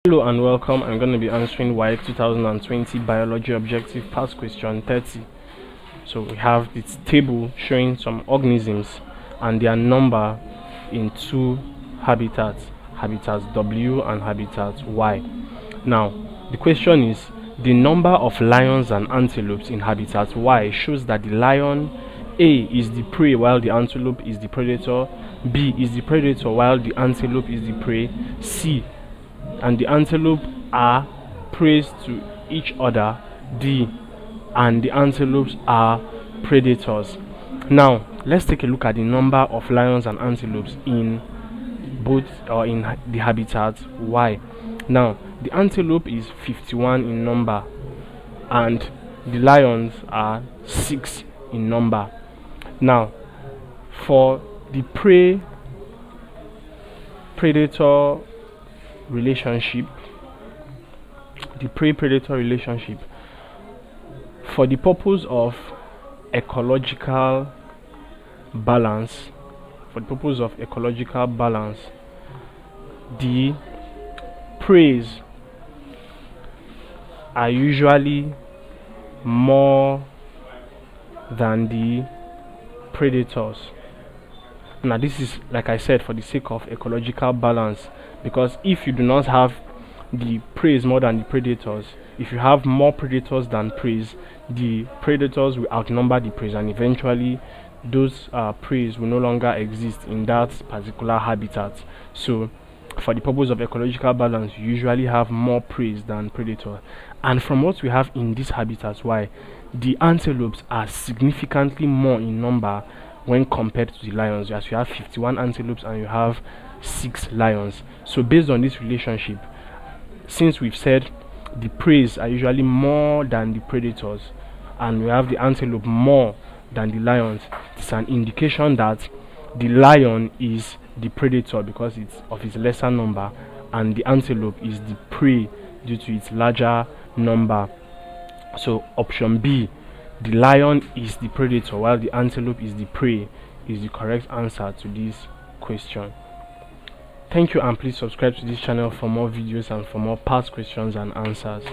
Hello and welcome. I'm going to be answering WAEC 2020 Biology Objective Past Question 30. So we have this table showing some organisms and their number in two habitats, habitats W and habitat Y. Now, the question is, the number of lions and antelopes in habitat Y shows that the lion A is the prey while the antelope is the predator, B is the predator while the antelope is the prey, C and the antelope are preys to each other, D and the antelopes are predators. Now let's take a look at the number of lions and antelopes in both or in the habitat Y. Now the antelope is 51 in number and the lions are 6 in number. Now for the prey predator relationship, for the purpose of ecological balance, the preys are usually more than the predators. Now this is, like I said, for the sake of ecological balance, because if you do not have the preys more than the predators, if you have more predators than preys, the predators will outnumber the preys and eventually those preys will no longer exist in that particular habitat. So for the purpose of ecological balance, you usually have more preys than predators. And from what we have in this habitat, why the antelopes are significantly more in number when compared to the lions, as you have 51 antelopes and you have 6 lions. So based on this relationship, since we've said the preys are usually more than the predators and we have the antelope more than the lions, it's an indication that the lion is the predator because it's of its lesser number and the antelope is the prey due to its larger number. So option B, the lion is the predator while the antelope is the prey, is the correct answer to this question. Thank you, and please subscribe to this channel for more videos and for more past questions and answers.